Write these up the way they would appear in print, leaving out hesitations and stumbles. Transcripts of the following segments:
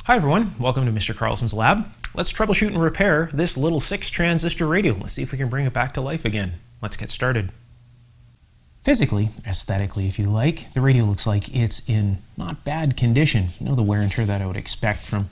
Hi everyone, welcome to Mr. Carlson's lab. Let's troubleshoot and repair this little 6 transistor radio. Let's see if we can bring it back to life again. Let's get started. Physically, aesthetically if you like, the radio looks like it's in not bad condition. You know, the wear and tear that I would expect from,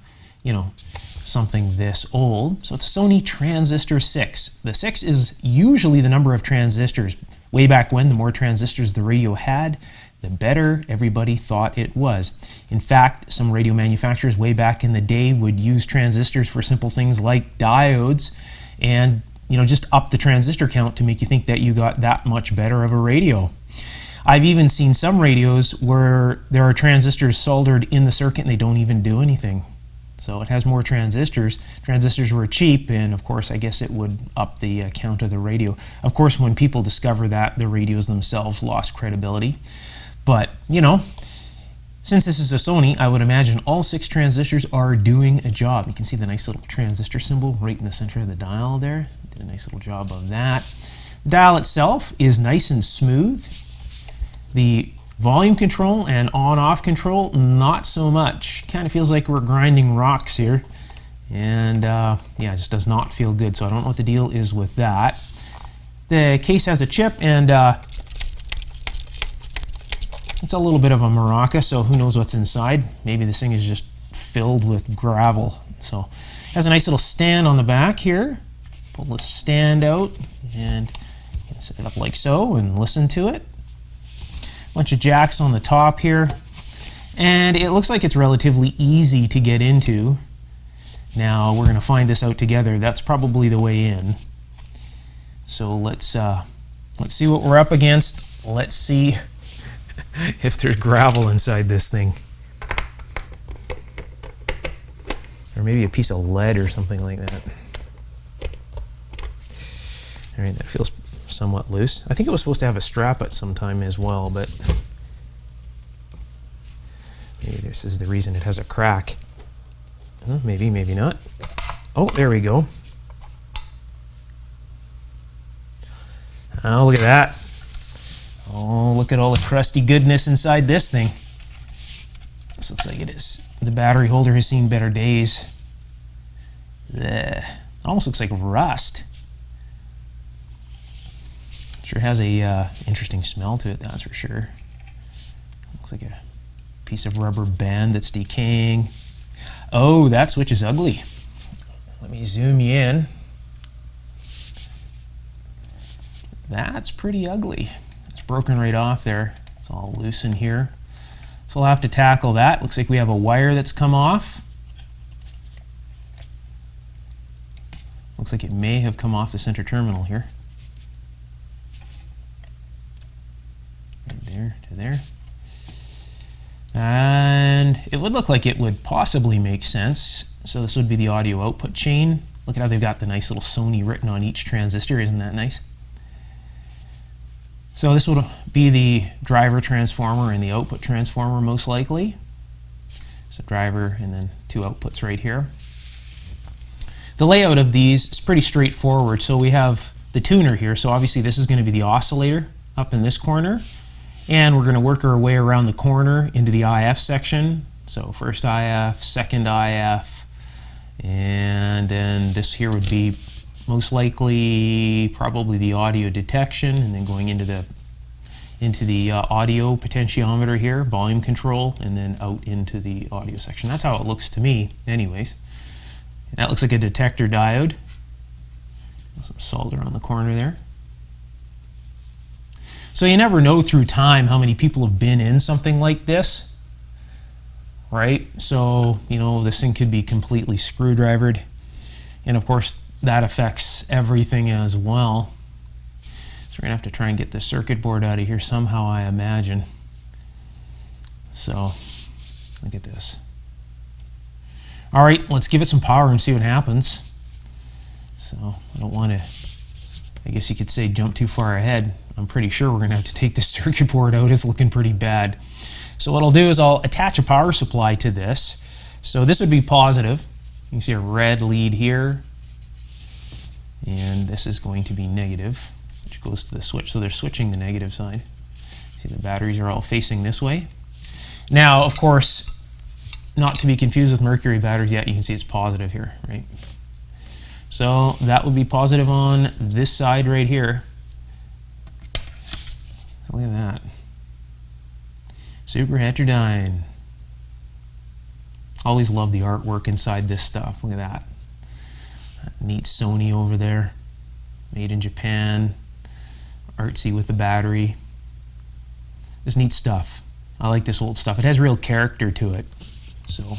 something this old. So it's a Sony transistor 6. The 6 is usually the number of transistors. Way back when, the more transistors the radio had, the better everybody thought it was. In fact, some radio manufacturers way back in the day would use transistors for simple things like diodes and just up the transistor count to make you think that you got that much better of a radio. I've even seen some radios where there are transistors soldered in the circuit and they don't even do anything. So it has more transistors. Transistors were cheap, and of course I guess it would up the count of the radio. Of course, when people discover that, the radios themselves lost credibility. But, since this is a Sony, I would imagine all 6 transistors are doing a job. You can see the nice little transistor symbol right in the center of the dial there. Did a nice little job of that. The dial itself is nice and smooth. The volume control and on-off control, not so much. Kind of feels like we're grinding rocks here. And yeah, it just does not feel good. So I don't know what the deal is with that. The case has a chip and it's a little bit of a maraca, so who knows what's inside. Maybe this thing is just filled with gravel. So it has a nice little stand on the back here. Pull the stand out and you can set it up like so and listen to it. Bunch of jacks on the top here. And it looks like it's relatively easy to get into. Now we're going to find this out together. That's probably the way in. So let's see what we're up against. Let's see if there's gravel inside this thing. Or maybe a piece of lead or something like that. All right, that feels somewhat loose. I think it was supposed to have a strap at some time as well, but maybe this is the reason it has a crack. Maybe, maybe not. Oh, there we go. Oh, look at that. Oh, look at all the crusty goodness inside this thing. This looks like it is. The battery holder has seen better days. It almost looks like rust. Sure has a interesting smell to it, that's for sure. Looks like a piece of rubber band that's decaying. Oh, that switch is ugly. Let me zoom you in. That's pretty ugly. Broken right off there. It's all loose in here. So we'll have to tackle that. Looks like we have a wire that's come off. Looks like it may have come off the center terminal here. Right there to there. And it would look like it would possibly make sense. So this would be the audio output chain. Look at how they've got the nice little Sony written on each transistor. Isn't that nice? So this would be the driver transformer and the output transformer most likely. So driver and then 2 outputs right here. The layout of these is pretty straightforward. So we have the tuner here. So obviously this is going to be the oscillator up in this corner. And we're going to work our way around the corner into the IF section. So first IF, second IF, and then this here would be most likely probably the audio detection, and then going into the audio potentiometer here, volume control, and then out into the audio section. That's how it looks to me anyways. That looks like a detector diode. Some solder on the corner there. So you never know through time how many people have been in something like this, right? So this thing could be completely screwdrivered, and of course that affects everything as well. So we're gonna have to try and get the circuit board out of here somehow, I imagine. So look at this. All right, let's give it some power and see what happens. So I don't want to, I guess you could say, jump too far ahead. I'm pretty sure we're gonna have to take the circuit board out. It's looking pretty bad. So what I'll do is I'll attach a power supply to this. So this would be positive. You can see a red lead here. And this is going to be negative, which goes to the switch. So they're switching the negative side. See, the batteries are all facing this way. Now, of course, not to be confused with mercury batteries yet. You can see it's positive here, right? So that would be positive on this side right here. Look at that. Super heterodyne. Always love the artwork inside this stuff. Look at that. Neat Sony over there. Made in Japan. Artsy with the battery. Just neat stuff. I like this old stuff. It has real character to it. So,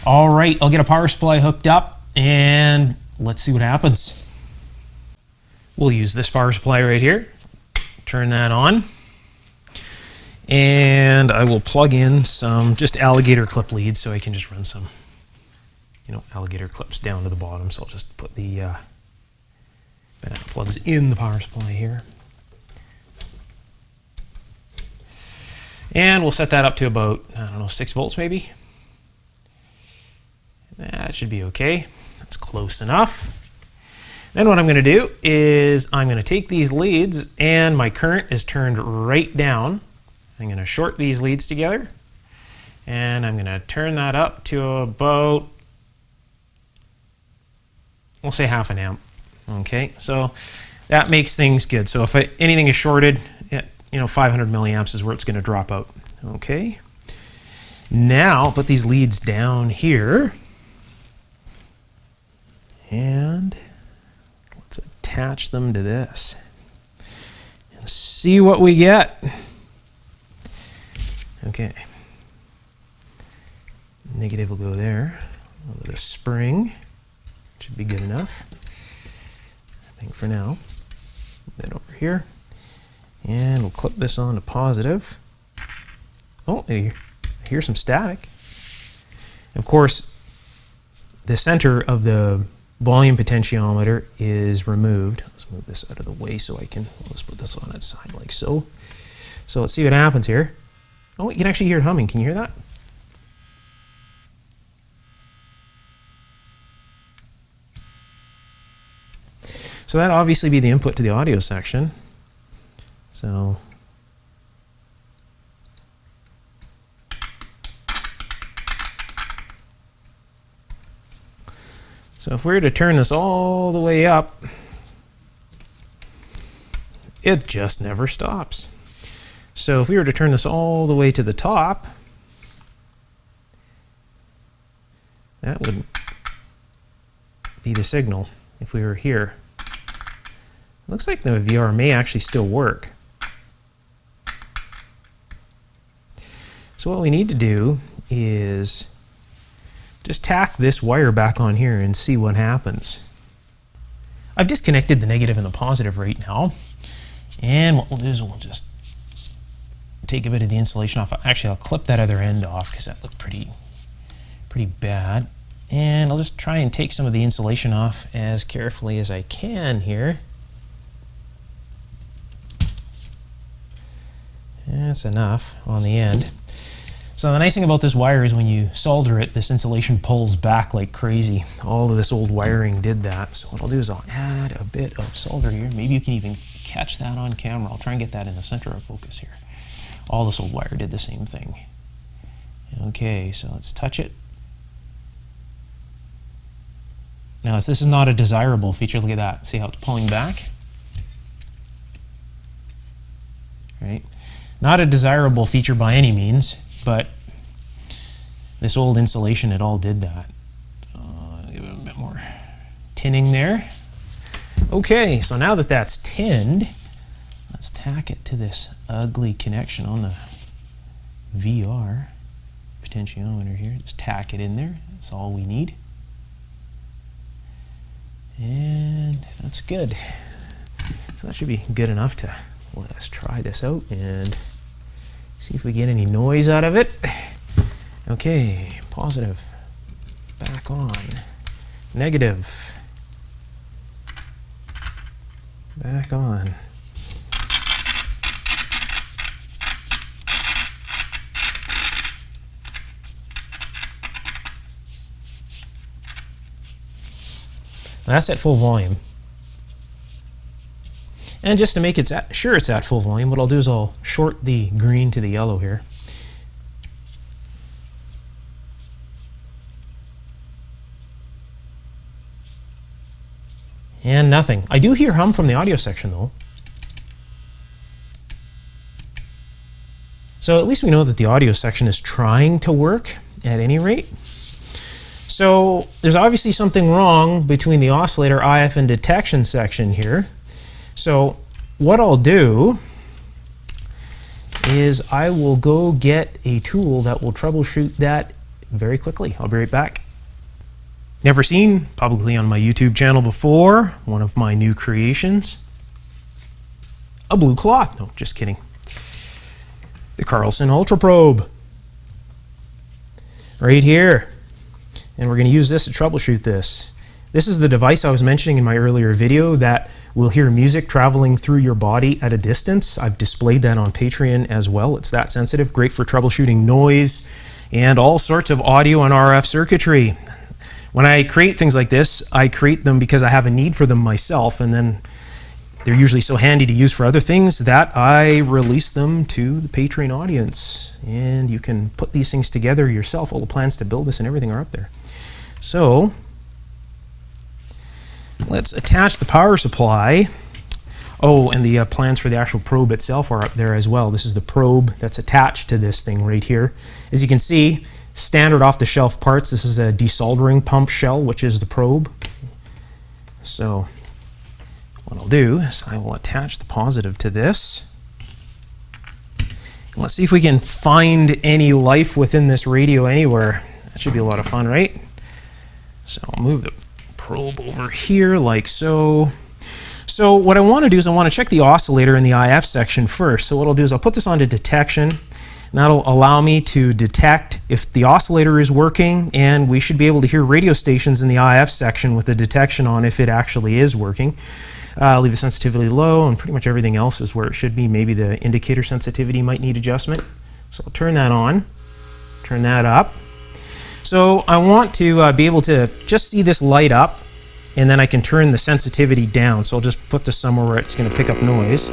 all right, I'll get a power supply hooked up and let's see what happens. We'll use this power supply right here. Turn that on. And I will plug in some just alligator clip leads so I can just run some, alligator clips down to the bottom. So I'll just put the banana plugs in the power supply here. And we'll set that up to about, 6 volts maybe. That should be okay. That's close enough. Then what I'm going to do is I'm going to take these leads, and my current is turned right down. I'm going to short these leads together, and I'm going to turn that up to about, we'll say 0.5 amp. Okay, so that makes things good. So if anything is shorted, 500 milliamps is where it's going to drop out. Okay, now I'll put these leads down here, and let's attach them to this and see what we get. Okay, negative will go there. Over the spring should be good enough, I think, for now. Then over here, and we'll clip this on to positive. Oh, I hear some static. Of course, the center of the volume potentiometer is removed. Let's move this out of the way so let's put this on its side like so. So let's see what happens here. Oh, you can actually hear it humming. Can you hear that? So that'd obviously be the input to the audio section. So if we were to turn this all the way up, it just never stops. So if we were to turn this all the way to the top, that would be the signal if we were here. Looks like the VR may actually still work. So what we need to do is just tack this wire back on here and see what happens. I've disconnected the negative and the positive right now. And what we'll do is we'll just take a bit of the insulation off. Actually, I'll clip that other end off because that looked pretty bad. And I'll just try and take some of the insulation off as carefully as I can here. That's enough on the end. So the nice thing about this wire is when you solder it, this insulation pulls back like crazy. All of this old wiring did that. So what I'll do is I'll add a bit of solder here. Maybe you can even catch that on camera. I'll try and get that in the center of focus here. All this old wire did the same thing. Okay, so let's touch it. Now, this is not a desirable feature. Look at that. See how it's pulling back? Right? Not a desirable feature by any means, but this old insulation, it all did that. Give it a bit more tinning there. Okay, so now that that's tinned, let's tack it to this ugly connection on the VR potentiometer here. Just tack it in there. That's all we need. And that's good. So that should be good enough to let us try this out and see if we get any noise out of it. Okay, positive, back on, negative, back on. That's at full volume. And just to make it sure it's at full volume, what I'll do is I'll short the green to the yellow here. And nothing. I do hear hum from the audio section though. So at least we know that the audio section is trying to work at any rate. So there's obviously something wrong between the oscillator, IF, and detection section here. So what I'll do is I will go get a tool that will troubleshoot that very quickly. I'll be right back. Never seen publicly on my YouTube channel before, one of my new creations, a blue cloth. No, just kidding. The Carlson Ultra Probe. Right here. And we're going to use this to troubleshoot this. This is the device I was mentioning in my earlier video that will hear music traveling through your body at a distance. I've displayed that on Patreon as well. It's that sensitive, great for troubleshooting noise and all sorts of audio and RF circuitry. When I create things like this, I create them because I have a need for them myself, and then they're usually so handy to use for other things that I release them to the Patreon audience. And you can put these things together yourself. All the plans to build this and everything are up there. So let's attach the power supply. Oh, and the plans for the actual probe itself are up there as well. This is the probe that's attached to this thing right here. As you can see, standard off-the-shelf parts. This is a desoldering pump shell, which is the probe. So what I'll do is I will attach the positive to this. And let's see if we can find any life within this radio anywhere. That should be a lot of fun, right? So I'll move the probe over here like so. So what I want to do is I want to check the oscillator in the IF section first. So what I'll do is I'll put this onto detection. And that'll allow me to detect if the oscillator is working, and we should be able to hear radio stations in the IF section with the detection on if it actually is working. Leave the sensitivity low, and pretty much everything else is where it should be. Maybe the indicator sensitivity might need adjustment. So I'll turn that on, turn that up. So I want to be able to just see this light up, and then I can turn the sensitivity down. So I'll just put this somewhere where it's going to pick up noise.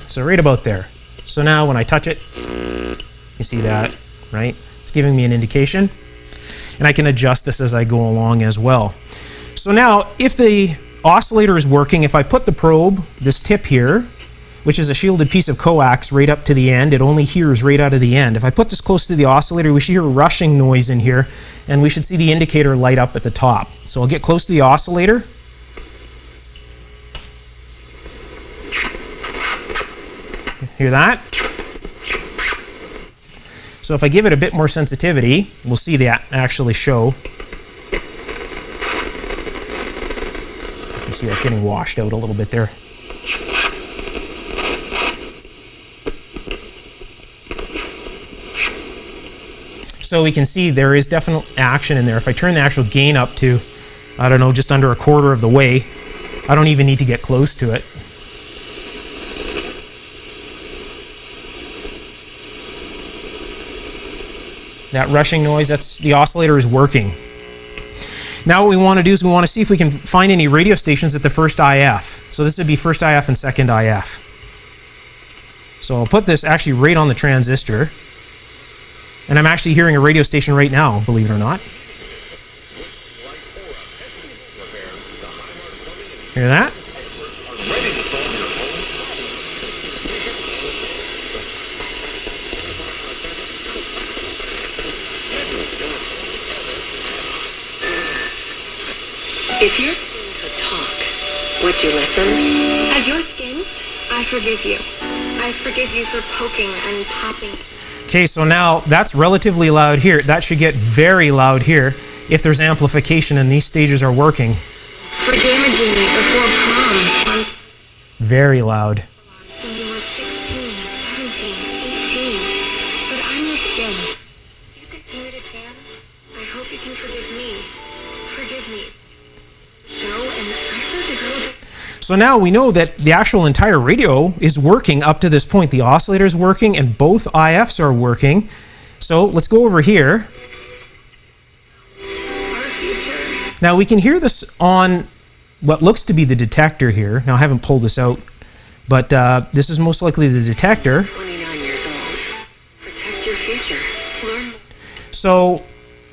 So right about there. So now when I touch it, you see that, right? It's giving me an indication. And I can adjust this as I go along as well. So now, if the oscillator is working, if I put the probe, this tip here, which is a shielded piece of coax right up to the end, it only hears right out of the end. If I put this close to the oscillator, we should hear a rushing noise in here, and we should see the indicator light up at the top. So I'll get close to the oscillator. Hear that? So if I give it a bit more sensitivity, we'll see that actually show. You can see that's getting washed out a little bit there. So we can see there is definite action in there. If I turn the actual gain up to, I don't know, just under a quarter of the way, I don't even need to get close to it. That rushing noise, that's the oscillator is working. Now what we want to do is we want to see if we can find any radio stations at the first IF. So this would be first IF and second IF. So I'll put this actually right on the transistor. And I'm actually hearing a radio station right now, believe it or not. Hear that? If your skin's a talk, would you listen? As your skin, I forgive you. I forgive you for poking and popping. Okay, so now that's relatively loud here. That should get very loud here if there's amplification and these stages are working. For damaging me before prom. Very loud. When you were 16, 17, 18. But I'm your skin. You continue to tan. I hope you can forgive me. Forgive me. So now we know that the actual entire radio is working up to this point. The oscillator is working and both IFs are working. So let's go over here. Now we can hear this on what looks to be the detector here. Now I haven't pulled this out, but this is most likely the detector. 29 years old. Protect your future. Learn. So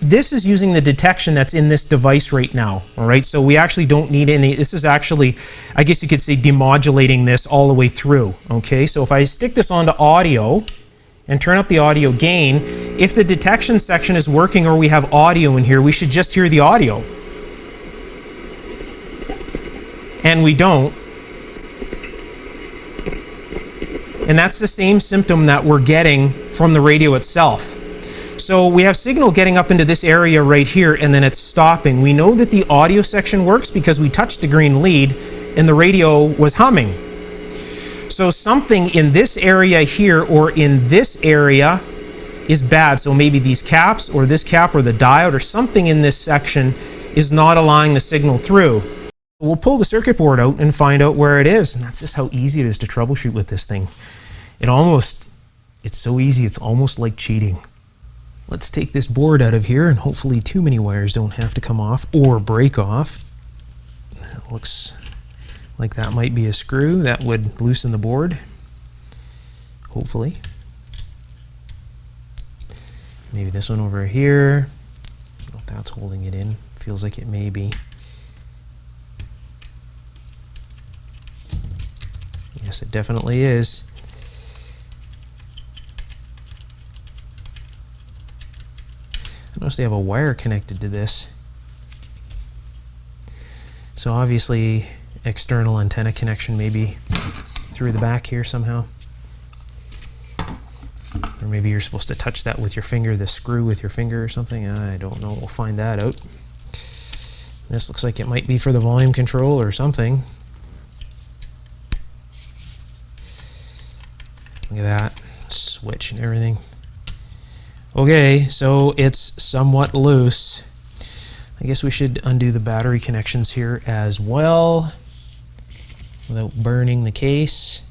this is using the detection that's in this device right now, all right? So we actually don't need any, this is actually, I guess you could say, demodulating this all the way through, okay? So if I stick this onto audio and turn up the audio gain, if the detection section is working or we have audio in here, we should just hear the audio. And we don't. And that's the same symptom that we're getting from the radio itself. So we have signal getting up into this area right here, and then it's stopping. We know that the audio section works because we touched the green lead and the radio was humming. So something in this area here or in this area is bad. So maybe these caps or this cap or the diode or something in this section is not allowing the signal through. We'll pull the circuit board out and find out where it is. And that's just how easy it is to troubleshoot with this thing. It's so easy, it's almost like cheating. Let's take this board out of here, and hopefully too many wires don't have to come off or break off. It looks like that might be a screw that would loosen the board, hopefully. Maybe this one over here. I don't know if that's holding it in. Feels like it may be. Yes, it definitely is. I notice they have a wire connected to this. So obviously external antenna connection maybe through the back here somehow. Or maybe you're supposed to touch that with your finger, the screw with your finger or something. I don't know, we'll find that out. This looks like it might be for the volume control or something. Look at that, switch and everything. Okay, so it's somewhat loose. I guess we should undo the battery connections here as well without burning the case.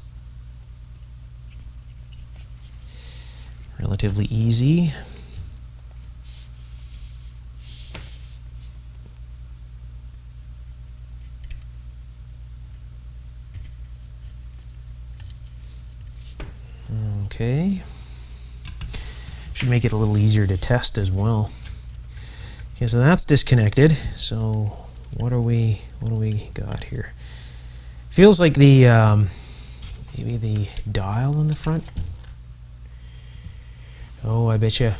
Relatively easy. Okay. Should make it a little easier to test as well. Okay, so that's disconnected. So what do we got here? Feels like the maybe the dial in the front. Oh, I bet you.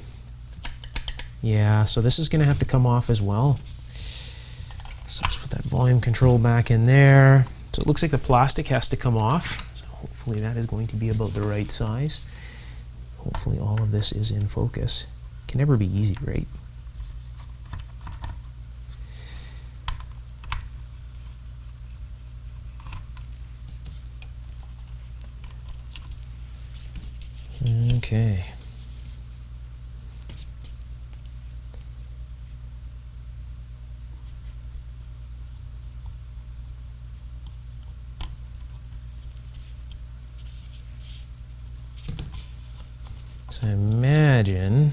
Yeah, so this is going to have to come off as well. So let's put that volume control back in there. So it looks like the plastic has to come off. So hopefully that is going to be about the right size. Hopefully all of this is in focus. Can never be easy, right? Okay. So I imagine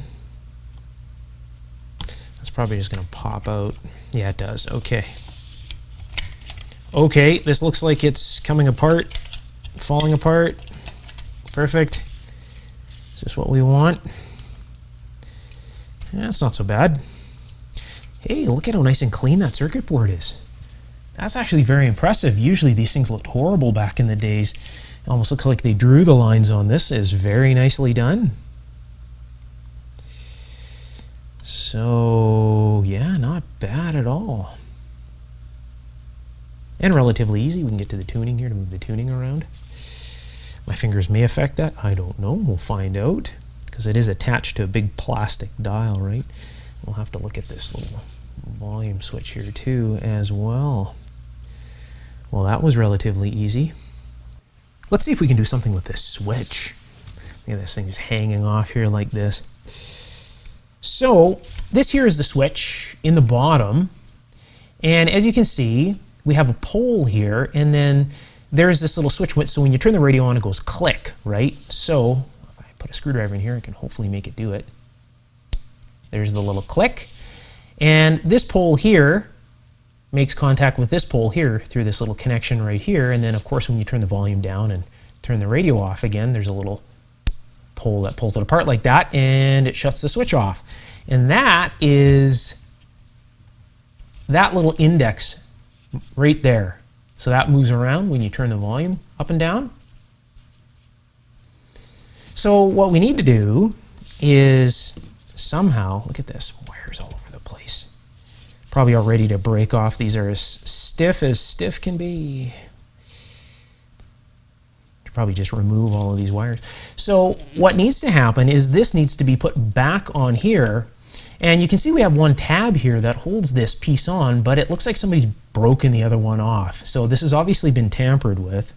that's probably just going to pop out. Yeah, it does. Okay. Okay, this looks like it's coming apart, falling apart. Perfect. Is this what we want? Yeah, that's not so bad. Hey, look at how nice and clean that circuit board is. That's actually very impressive. Usually these things looked horrible back in the days. It almost looks like they drew the lines on this. Is very nicely done. So, yeah, not bad at all. And relatively easy. We can get to the tuning here to move the tuning around. My fingers may affect that. I don't know. We'll find out. Because it is attached to a big plastic dial, right? We'll have to look at this little volume switch here too as well. Well, that was relatively easy. Let's see if we can do something with this switch. Look at this thing just hanging off here like this. So this here is the switch in the bottom. And as you can see, we have a pole here, and then there's this little switch. So when you turn the radio on, it goes click, right? So if I put a screwdriver in here, I can hopefully make it do it. There's the little click. And this pole here makes contact with this pole here through this little connection right here. And then of course, when you turn the volume down and turn the radio off again, there's a little pole that pulls it apart like that, and it shuts the switch off. And that is that little index right there. So that moves around when you turn the volume up and down. So what we need to do is somehow, look at this, wires all over the place. Probably all ready to break off. These are as stiff can be. Probably just remove all of these wires. So what needs to happen is this needs to be put back on here. And you can see we have one tab here that holds this piece on, but it looks like somebody's broken the other one off. So this has obviously been tampered with.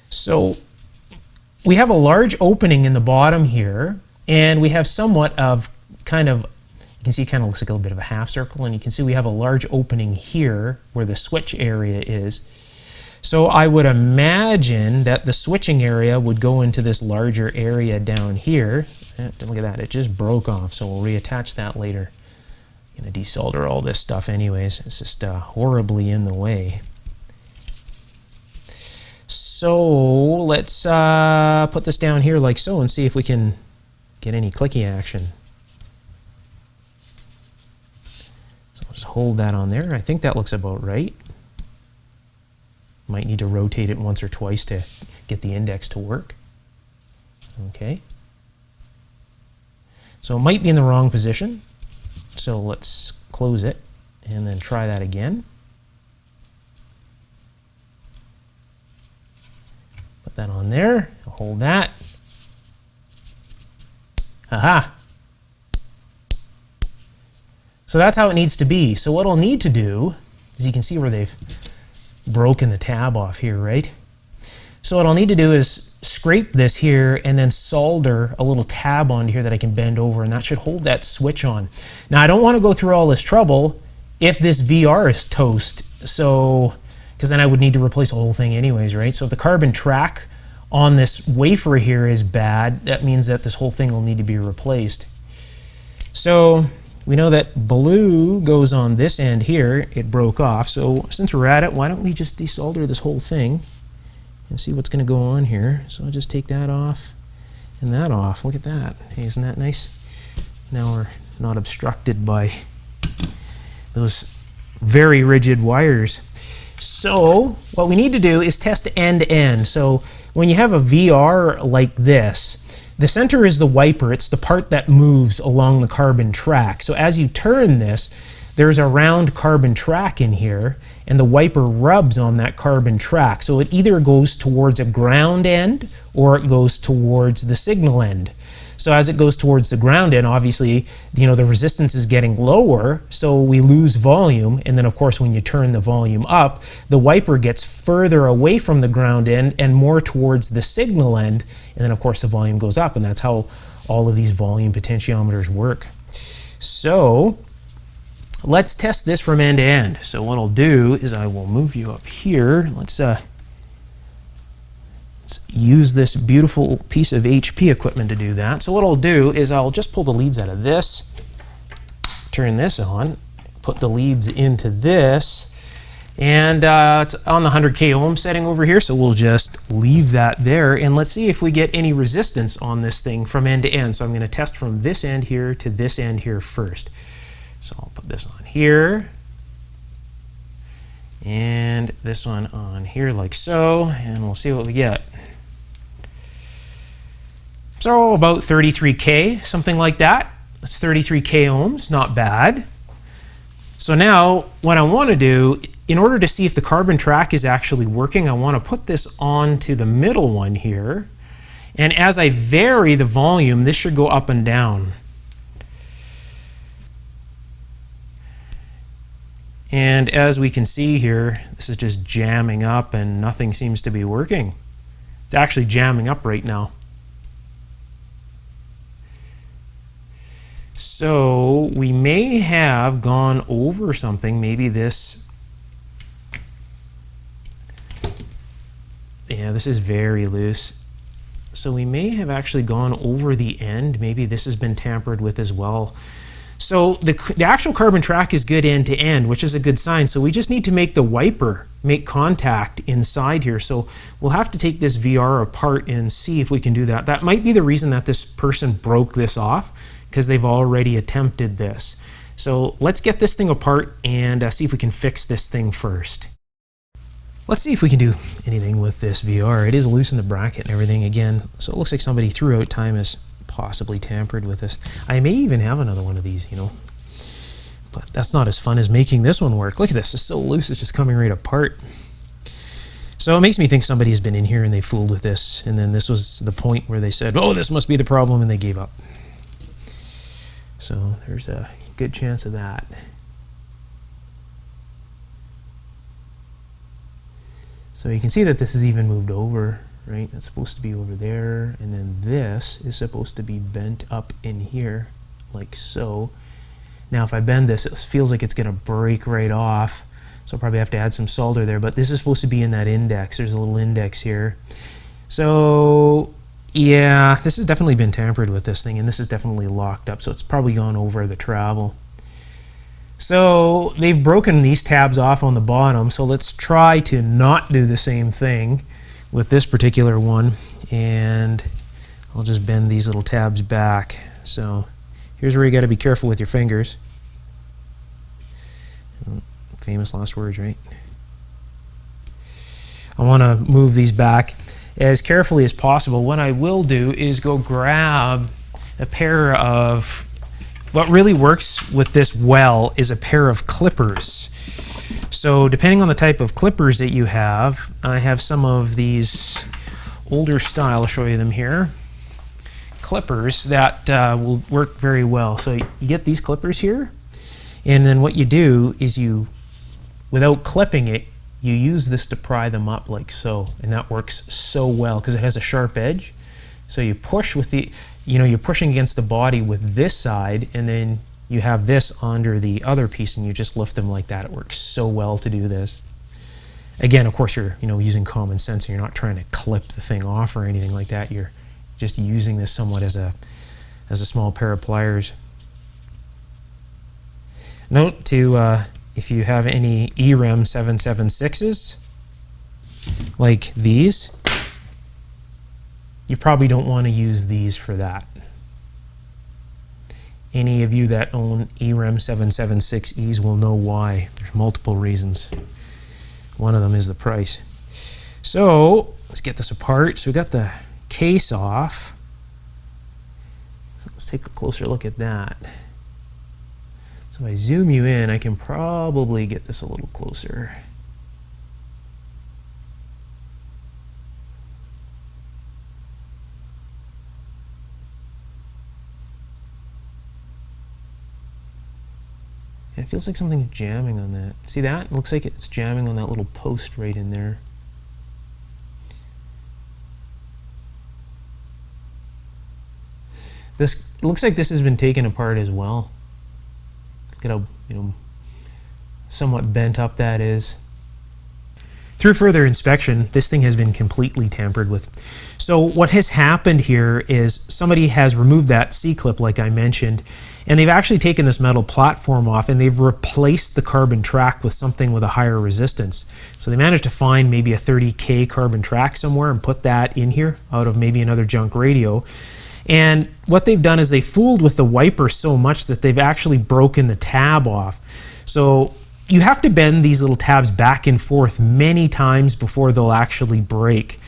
So we have a large opening in the bottom here, and we have somewhat of kind of, you can see it kind of looks like a little bit of a half circle, and you can see we have a large opening here where the switch area is. So I would imagine that the switching area would go into this larger area down here. Look at that, it just broke off, so we'll reattach that later. I'm gonna desolder all this stuff anyways. It's just horribly in the way. So let's put this down here like so and see if we can get any clicky action. So I'll just hold that on there. I think that looks about right. Might need to rotate it once or twice to get the index to work. Okay. So it might be in the wrong position. So let's close it and then try that again. Put that on there. I'll hold that. Aha. So that's how it needs to be. So what I'll need to do is, you can see where they've broken the tab off here, right? So what I'll need to do is scrape this here and then solder a little tab onto here that I can bend over, and that should hold that switch on. Now I don't want to go through all this trouble if this VR is toast, so because then I would need to replace the whole thing anyways, right? So if the carbon track on this wafer here is bad, that means that this whole thing will need to be replaced. So we know that blue goes on this end here. It broke off. So since we're at it, why don't we just desolder this whole thing and see what's going to go on here. So I'll just take that off and that off. Look at that. Hey, isn't that nice? Now we're not obstructed by those very rigid wires. So what we need to do is test end to end. So when you have a VR like this, the center is the wiper. It's the part that moves along the carbon track. So as you turn this, there's a round carbon track in here, and the wiper rubs on that carbon track. So it either goes towards a ground end or it goes towards the signal end. So as it goes towards the ground end, obviously, you know, the resistance is getting lower, so we lose volume. And then of course, when you turn the volume up, the wiper gets further away from the ground end and more towards the signal end. And then of course, the volume goes up, and that's how all of these volume potentiometers work. So let's test this from end to end. So what I'll do is I will move you up here. Let's use this beautiful piece of HP equipment to do that. So what I'll do is I'll just pull the leads out of this, turn this on, put the leads into this, and it's on the 100K ohm setting over here, so we'll just leave that there, and let's see if we get any resistance on this thing from end to end. So I'm going to test from this end here to this end here first. So I'll put this on here, and this one on here like so, and we'll see what we get. So about 33K, something like that. That's 33K ohms, not bad. So now what I want to do, in order to see if the carbon track is actually working, I want to put this onto the middle one here. And as I vary the volume, this should go up and down. And as we can see here, this is just jamming up and nothing seems to be working. It's actually jamming up right now. So we may have gone over something. Maybe this, yeah, this is very loose. So we may have actually gone over the end. Maybe this has been tampered with as well. So the actual carbon track is good end to end, which is a good sign. So we just need to make the wiper make contact inside here. So we'll have to take this VR apart and see if we can do that. That might be the reason that this person broke this off, because they've already attempted this. So let's get this thing apart and see if we can fix this thing first. Let's see if we can do anything with this VR. It is loose in the bracket and everything again. So it looks like somebody throughout time has possibly tampered with this. I may even have another one of these, you know, but that's not as fun as making this one work. Look at this, it's so loose, it's just coming right apart. So it makes me think somebody has been in here and they fooled with this, and then this was the point where they said, oh, this must be the problem, and they gave up. So there's a good chance of that. So you can see that this is even moved over, right? It's supposed to be over there, and then this is supposed to be bent up in here, like so. Now if I bend this, it feels like it's gonna break right off, so I'll probably have to add some solder there, but this is supposed to be in that index. There's a little index here. So yeah, this has definitely been tampered with, this thing, and this is definitely locked up, so it's probably gone over the travel. So they've broken these tabs off on the bottom, so let's try to not do the same thing with this particular one, and I'll just bend these little tabs back. So here's where you got to be careful with your fingers. Famous last words, right? I want to move these back as carefully as possible. What I will do is go grab a pair of, what really works with this well is a pair of clippers. So depending on the type of clippers that you have, I have some of these older style, I'll show you them here, clippers that will work very well. So you get these clippers here, and then what you do is you, without clipping it, you use this to pry them up like so, and that works so well because it has a sharp edge. So you push with the, you know, you're pushing against the body with this side, and then you have this under the other piece, and you just lift them like that. It works so well to do this. Again, of course, you're, you know, using common sense, and you're not trying to clip the thing off or anything like that. You're just using this somewhat as a small pair of pliers. Note to if you have any EREM 776s like these, you probably don't want to use these for that. Any of you that own EREM 776Es will know why. There's multiple reasons. One of them is the price. So let's get this apart. So we got the case off. So let's take a closer look at that. So if I zoom you in, I can probably get this a little closer. It feels like something's jamming on that. See that? It looks like it's jamming on that little post right in there. This looks like this has been taken apart as well. Look at how, you know, somewhat bent up that is. Through further inspection, this thing has been completely tampered with. So what has happened here is somebody has removed that C-clip like I mentioned, and they've actually taken this metal platform off, and they've replaced the carbon track with something with a higher resistance. So they managed to find maybe a 30K carbon track somewhere and put that in here out of maybe another junk radio. And what they've done is they fooled with the wiper so much that they've actually broken the tab off. So you have to bend these little tabs back and forth many times before they'll actually break.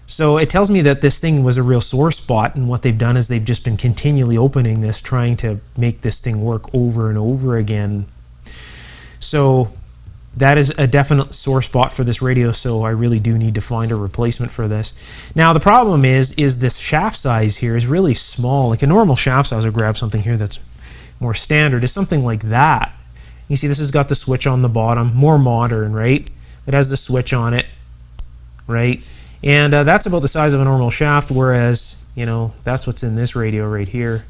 So it tells me that this thing was a real sore spot, and what they've done is they've just been continually opening this, trying to make this thing work over and over again. So that is a definite sore spot for this radio, so I really do need to find a replacement for this. Now the problem is this shaft size here is really small. Like a normal shaft size, I'll grab something here that's more standard, is something like that. You see this has got the switch on the bottom, more modern, right? It has the switch on it, right? And that's about the size of a normal shaft, whereas, you know, that's what's in this radio right here.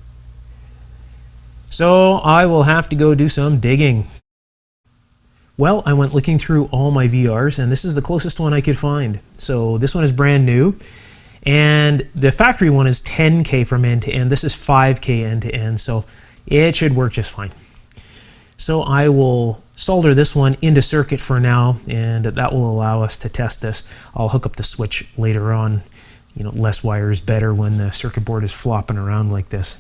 So I will have to go do some digging. Well, I went looking through all my VRs, and this is the closest one I could find. So this one is brand new, and the factory one is 10K from end to end. This is 5K end to end. So it should work just fine. So I will solder this one into circuit for now, and that will allow us to test this. I'll hook up the switch later on. You know, less wire is better when the circuit board is flopping around like this.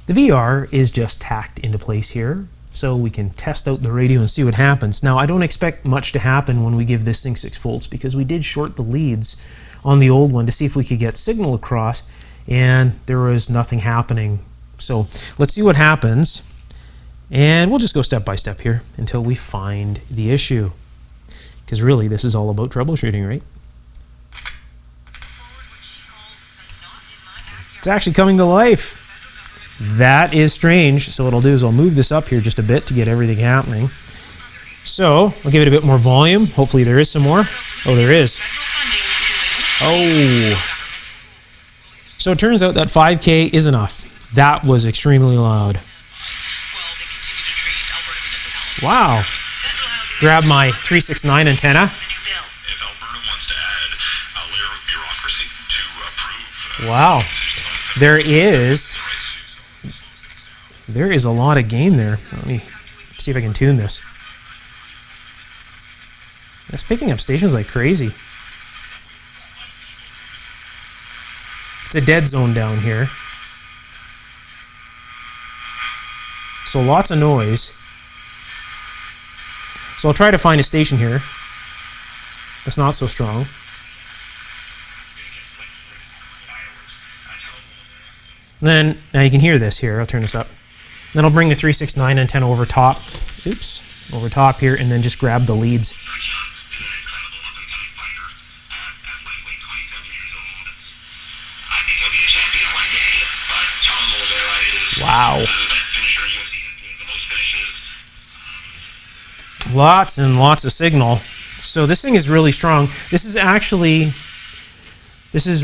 The VR is just tacked into place here, so we can test out the radio and see what happens. Now, I don't expect much to happen when we give this thing 6 volts, because we did short the leads on the old one to see if we could get signal across, and there was nothing happening. So let's see what happens, and we'll just go step by step here until we find the issue, because really this is all about troubleshooting, right? It's actually coming to life. That is strange. So what I'll do is I'll move this up here just a bit to get everything happening. So I'll give it a bit more volume. Hopefully there is some more. Oh, there is. Oh. So it turns out that 5K is enough. That was extremely loud. Wow. Grab my 369 antenna. Wow. There is a lot of gain there. Let me see if I can tune this. It's picking up stations like crazy. It's a dead zone down here. So lots of noise. So I'll try to find a station here that's not so strong. Then, now you can hear this here. I'll turn this up. Then I'll bring the 369 antenna over top. Oops. Over top here, and then just grab the leads. Wow. Lots and lots of signal. So this thing is really strong. This is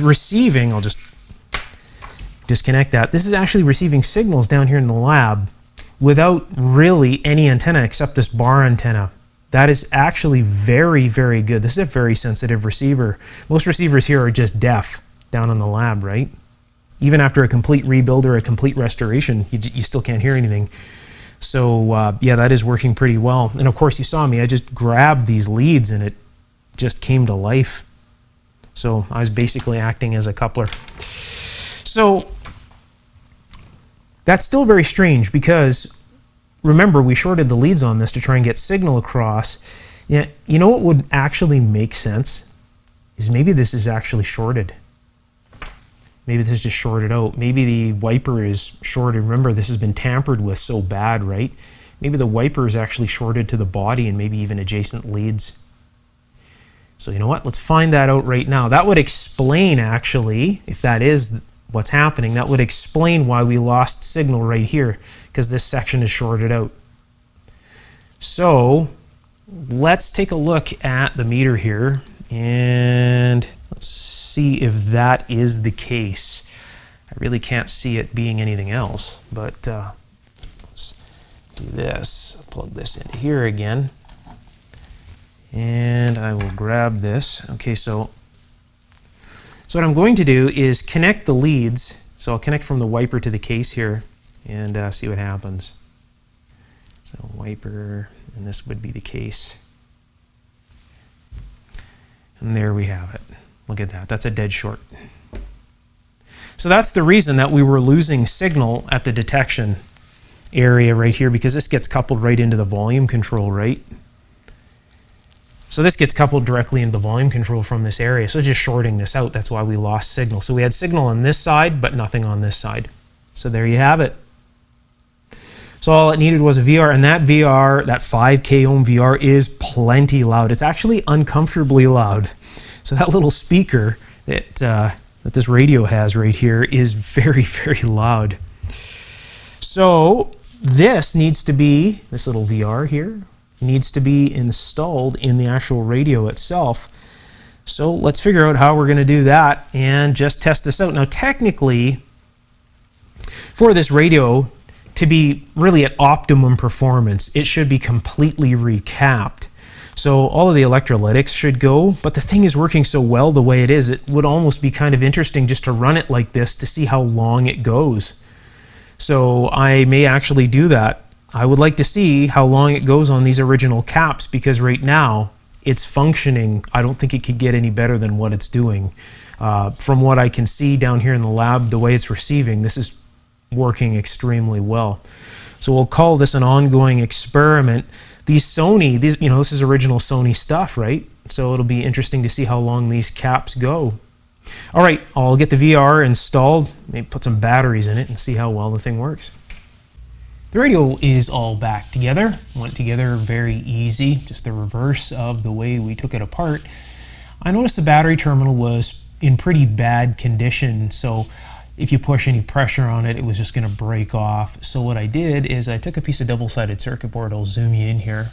receiving, I'll just disconnect that. This is actually receiving signals down here in the lab without really any antenna except this bar antenna. That is actually very, very good. This is a very sensitive receiver. Most receivers here are just deaf down in the lab, right? Even after a complete rebuild or a complete restoration, you still can't hear anything. So yeah, that is working pretty well. And of course you saw me, I just grabbed these leads and it just came to life. So I was basically acting as a coupler. So that's still very strange because remember we shorted the leads on this to try and get signal across. Yeah, you know what would actually make sense is maybe this is actually shorted. Maybe this is just shorted out. Maybe the wiper is shorted. Remember, this has been tampered with so bad, right? Maybe the wiper is actually shorted to the body and maybe even adjacent leads. So you know what? Let's find that out right now. That would explain, actually, if that is what's happening, that would explain why we lost signal right here, because this section is shorted out. So let's take a look at the meter here and let's see if that is the case. I really can't see it being anything else, but let's do this. Plug this into here again, and I will grab this. Okay, so what I'm going to do is connect the leads. So I'll connect from the wiper to the case here and see what happens. So wiper, and this would be the case. And there we have it. Look at that, that's a dead short. So that's the reason that we were losing signal at the detection area right here, because this gets coupled right into the volume control, right? So this gets coupled directly into the volume control from this area. So just shorting this out, that's why we lost signal. So we had signal on this side, but nothing on this side. So there you have it. So all it needed was a VR, and that VR, that 5K ohm VR is plenty loud. It's actually uncomfortably loud. So that little speaker that this radio has right here is very, very loud. So this needs to be, this little VR here, needs to be installed in the actual radio itself. So let's figure out how we're going to do that and just test this out. Now technically, for this radio to be really at optimum performance, it should be completely recapped. So all of the electrolytics should go, but the thing is working so well the way it is, it would almost be kind of interesting just to run it like this to see how long it goes. So I may actually do that. I would like to see how long it goes on these original caps, because right now it's functioning. I don't think it could get any better than what it's doing. From what I can see down here in the lab, the way it's receiving, this is working extremely well. So we'll call this an ongoing experiment. These Sony, this is original Sony stuff, right? So it'll be interesting to see how long these caps go. All right, I'll get the VR installed, maybe put some batteries in it and see how well the thing works. The radio is all back together. Went together very easy, just the reverse of the way we took it apart. I noticed the battery terminal was in pretty bad condition, so if you push any pressure on it, it was just going to break off. So what I did is I took a piece of double-sided circuit board. I'll zoom you in here.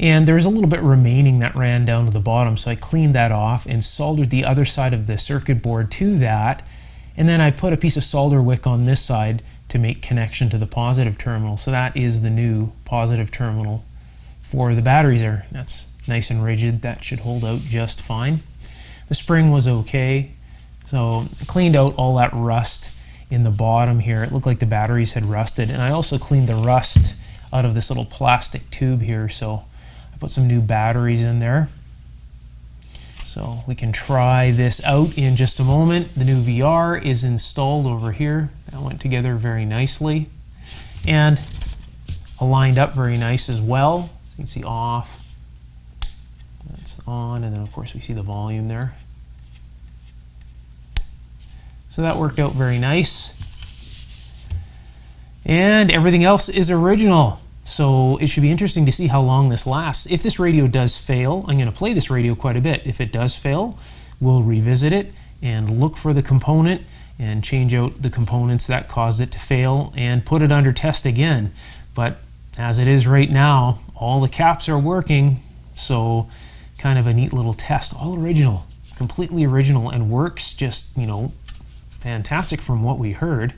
And there's a little bit remaining that ran down to the bottom, so I cleaned that off and soldered the other side of the circuit board to that. And then I put a piece of solder wick on this side to make connection to the positive terminal. So that is the new positive terminal for the batteries there. That's nice and rigid. That should hold out just fine. The spring was okay. So I cleaned out all that rust in the bottom here. It looked like the batteries had rusted. And I also cleaned the rust out of this little plastic tube here. So I put some new batteries in there. So we can try this out in just a moment. The new VR is installed over here. That went together very nicely and aligned up very nice as well. So you can see off, that's on, and then of course we see the volume there. So that worked out very nice. And everything else is original. So it should be interesting to see how long this lasts. If this radio does fail, I'm going to play this radio quite a bit. If it does fail, we'll revisit it and look for the component and change out the components that caused it to fail and put it under test again. But as it is right now, all the caps are working. So kind of a neat little test, all original, completely original, and works just, fantastic from what we heard.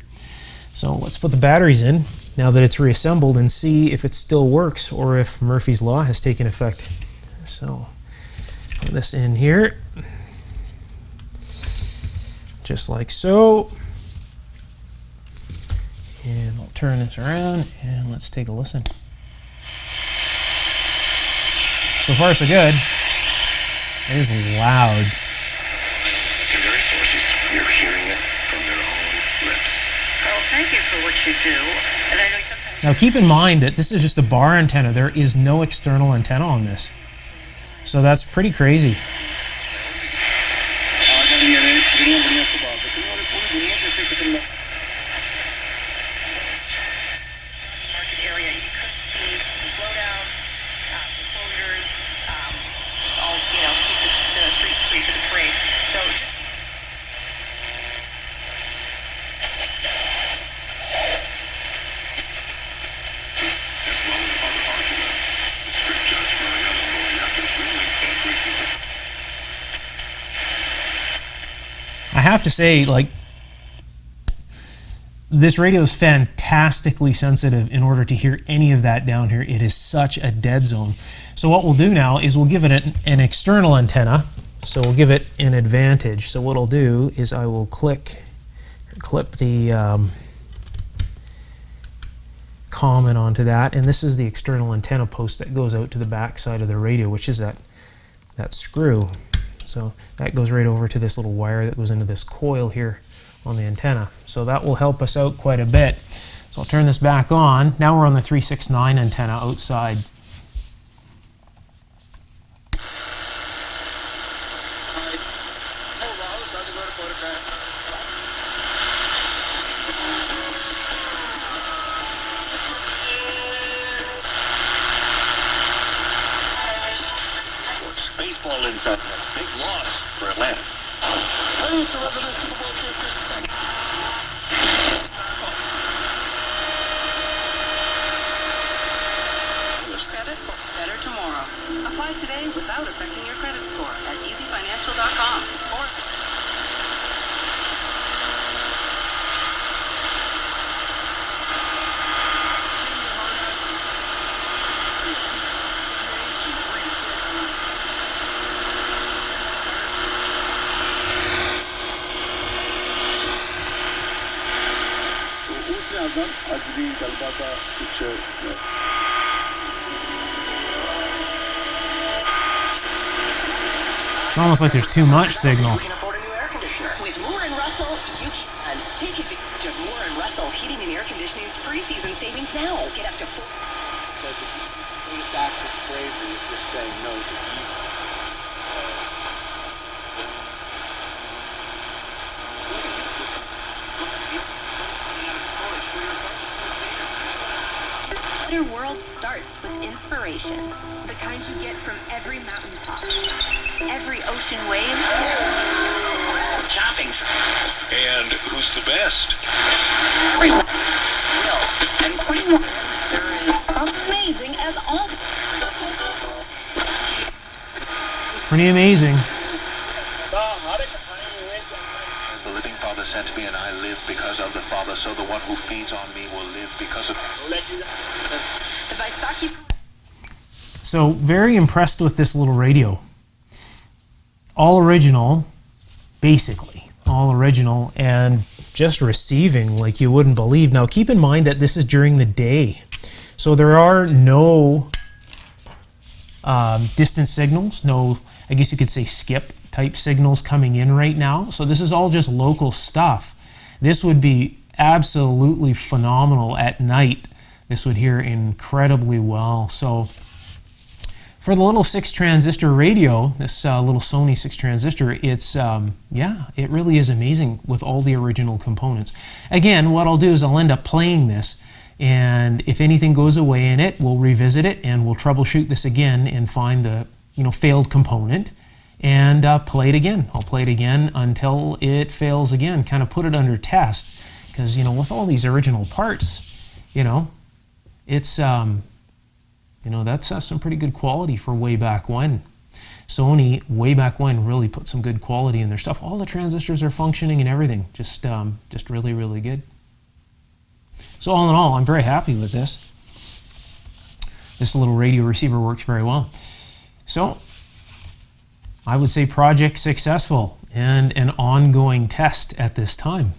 So let's put the batteries in now that it's reassembled and see if it still works or if Murphy's Law has taken effect. So put this in here, just like so. And I'll turn this around and let's take a listen. So far so good. It is loud. Secondary sources, you're hearing it from their own lips. Well, thank you for what you do. And I know sometimes. Now keep in mind that this is just a bar antenna. There is no external antenna on this. So that's pretty crazy. Market area, you could see some slowdowns, some closures, all, keep the streets free for the parade. So just As well as other arguments, the strict judge Mariano Moriaka's ruling increases the I have to say, this radio is fantastically sensitive in order to hear any of that down here. It is such a dead zone. So what we'll do now is we'll give it an external antenna. So we'll give it an advantage. So what I'll do is I will clip the common onto that, and this is the external antenna post that goes out to the back side of the radio, which is that screw. So that goes right over to this little wire that goes into this coil here on the antenna. So that will help us out quite a bit. So I'll turn this back on. Now we're on the 369 antenna outside. baseball inside. Big loss for Atlanta. Hey, so resident Super Bowl champion. Credit better tomorrow. Apply today without affecting your credit score at easyfinancial.com or birazdan acili galbada switch'e It's almost like there's too much signal. With Moore and Russell, you can take advantage of Moore and Russell Heating and Air Conditioning's pre-season savings now. Get up to 4. So the biggest act of bravery is just saying no to evil. Better world starts with inspiration. The kind you get from every mountaintop, every ocean wave. Shopping. And who's the best? Everyone will. And quite there is amazing as all. Pretty amazing. As the living Father sent me, and I live because of the Father, so the one who feeds on me will live because of... The Vaisakhi. So very impressed with this little radio. All original, basically. All original, and just receiving like you wouldn't believe. Now keep in mind that this is during the day. So there are no distance signals, no, I guess you could say skip type signals coming in right now. So this is all just local stuff. This would be absolutely phenomenal at night. This would hear incredibly well. So for the little 6 transistor radio, this little Sony 6 transistor, it's, yeah, it really is amazing with all the original components. Again, what I'll do is I'll end up playing this, and if anything goes away in it, we'll revisit it and we'll troubleshoot this again and find the, you know, failed component and play it again. I'll play it again until it fails again, kind of put it under test, because, you know, with all these original parts, you know, it's, you know, that's some pretty good quality for way back when. Sony, way back when, really put some good quality in their stuff. All the transistors are functioning and everything. Just really, really good. So all in all, I'm very happy with this. This little radio receiver works very well. So I would say project successful and an ongoing test at this time.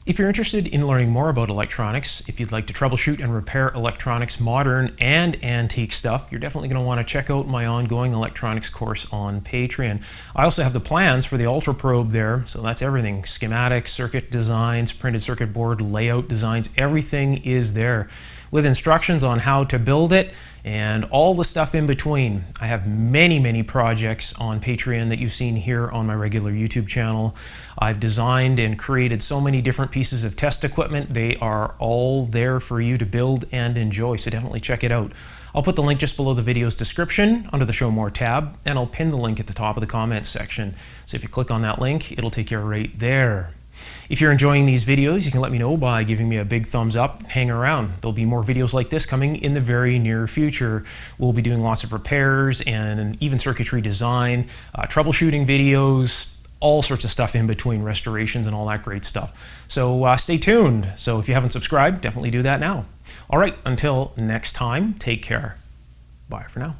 If you're interested in learning more about electronics, if you'd like to troubleshoot and repair electronics, modern and antique stuff, you're definitely going to want to check out my ongoing electronics course on Patreon. I also have the plans for the Ultra Probe there, so that's everything. Schematics, circuit designs, printed circuit board, layout designs, everything is there, with instructions on how to build it and all the stuff in between. I have many, many projects on Patreon that you've seen here on my regular YouTube channel. I've designed and created so many different pieces of test equipment. They are all there for you to build and enjoy, so definitely check it out. I'll put the link just below the video's description under the Show More tab, and I'll pin the link at the top of the comments section. So if you click on that link, it'll take you right there. If you're enjoying these videos, you can let me know by giving me a big thumbs up. Hang around. There'll be more videos like this coming in the very near future. We'll be doing lots of repairs and even circuitry design, troubleshooting videos, all sorts of stuff in between, restorations and all that great stuff. So stay tuned. So if you haven't subscribed, definitely do that now. All right, until next time, take care. Bye for now.